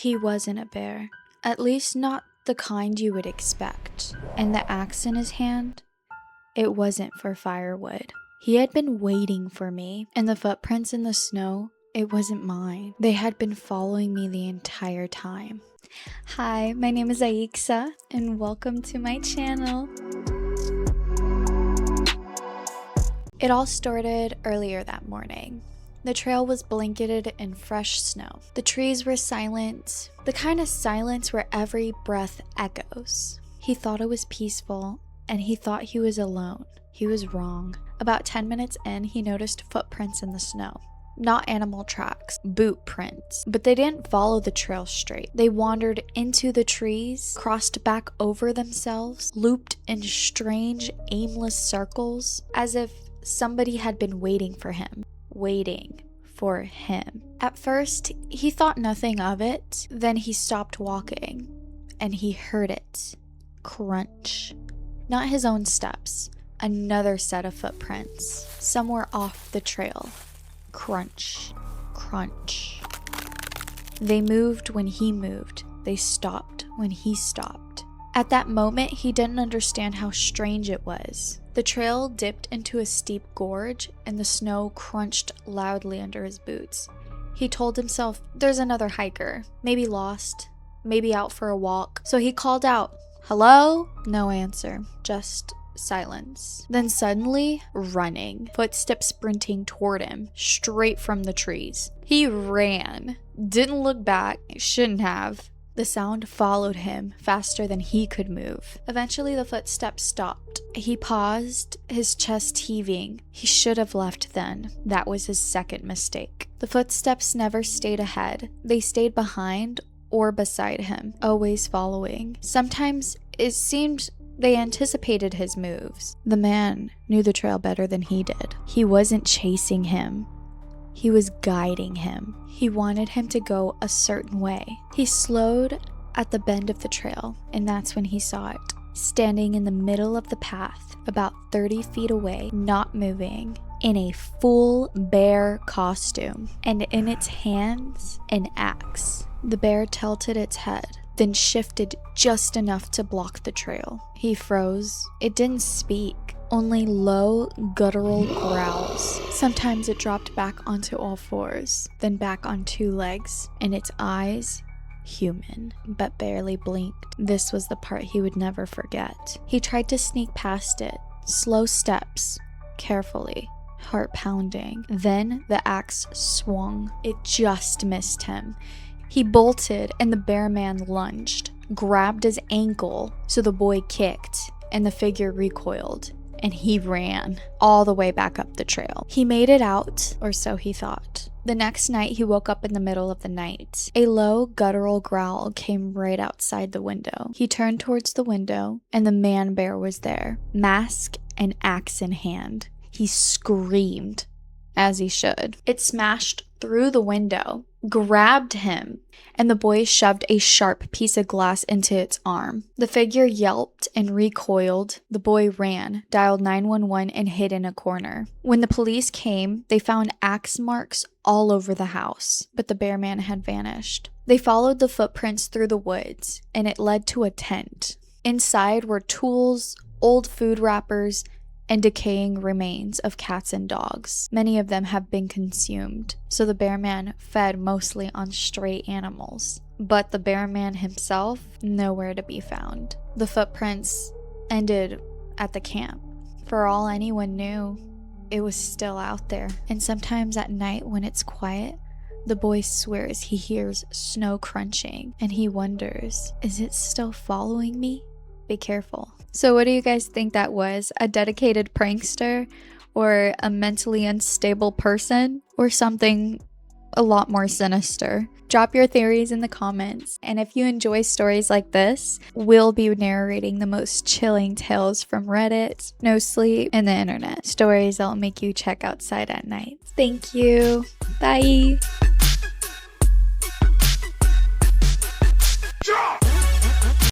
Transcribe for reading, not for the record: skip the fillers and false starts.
He wasn't a bear. At least not the kind you would expect. And the axe in his hand? It wasn't for firewood. He had been waiting for me, and the footprints in the snow, it wasn't mine. They had been following me the entire time. Hi, my name is Aixa, and welcome to my channel. It all started earlier that morning. The trail was blanketed in fresh snow. The trees were silent, the kind of silence where every breath echoes. He thought it was peaceful, and he thought he was alone. He was wrong. About 10 minutes in, he noticed footprints in the snow. Not animal tracks, boot prints. But they didn't follow the trail straight. They wandered into the trees, crossed back over themselves, looped in strange, aimless circles, as if somebody had been waiting for him. Waiting for him. At first, he thought nothing of it. Then he stopped walking, and he heard it. Crunch. Not his own steps. Another set of footprints. Somewhere off the trail. Crunch. Crunch. They moved when he moved. They stopped when he stopped. At that moment, he didn't understand how strange it was. The trail dipped into a steep gorge, and the snow crunched loudly under his boots. He told himself, there's another hiker. Maybe lost. Maybe out for a walk. So he called out, "Hello?" No answer. Just silence. Then suddenly, running. Footsteps sprinting toward him, straight from the trees. He ran. Didn't look back. Shouldn't have. The sound followed him faster than he could move. Eventually, the footsteps stopped. He paused, his chest heaving. He should have left then. That was his second mistake. The footsteps never stayed ahead. They stayed behind or beside him, always following. Sometimes it seemed they anticipated his moves. The man knew the trail better than he did. He wasn't chasing him. He was guiding him. He wanted him to go a certain way. He slowed at the bend of the trail, and that's when he saw it. Standing in the middle of the path, about 30 feet away, not moving, in a full bear costume, and in its hands, an axe. The bear tilted its head, then shifted just enough to block the trail. He froze. It didn't speak. Only low, guttural growls. Sometimes it dropped back onto all fours, then back on two legs, and its eyes, human, but barely blinked. This was the part he would never forget. He tried to sneak past it, slow steps, carefully, heart pounding. Then the axe swung. It just missed him. He bolted, and the bear man lunged, grabbed his ankle, so the boy kicked, and the figure recoiled. And he ran all the way back up the trail. He made it out, or so he thought. The next night, he woke up in the middle of the night. A low, guttural growl came right outside the window. He turned towards the window, and the man bear was there, mask and axe in hand. He screamed, as he should. It smashed through the window, grabbed him, and the boy shoved a sharp piece of glass into its arm. The figure yelped and recoiled. The boy ran, dialed 911, and hid in a corner. When the police came, they found axe marks all over the house, but the bear man had vanished. They followed the footprints through the woods, and it led to a tent. Inside were tools, old food wrappers, and decaying remains of cats and dogs. Many of them have been consumed, so the bear man fed mostly on stray animals. But the bear man himself, nowhere to be found. The footprints ended at the camp. For all anyone knew, it was still out there. And sometimes at night when it's quiet, the boy swears he hears snow crunching, and he wonders, is it still following me? Be careful. So what do you guys think that was? A dedicated prankster, or a mentally unstable person, or something a lot more sinister? Drop your theories in the comments. And if you enjoy stories like this, we'll be narrating the most chilling tales from Reddit, Nosleep, and the internet. Stories that'll make you check outside at night. Thank you. Bye.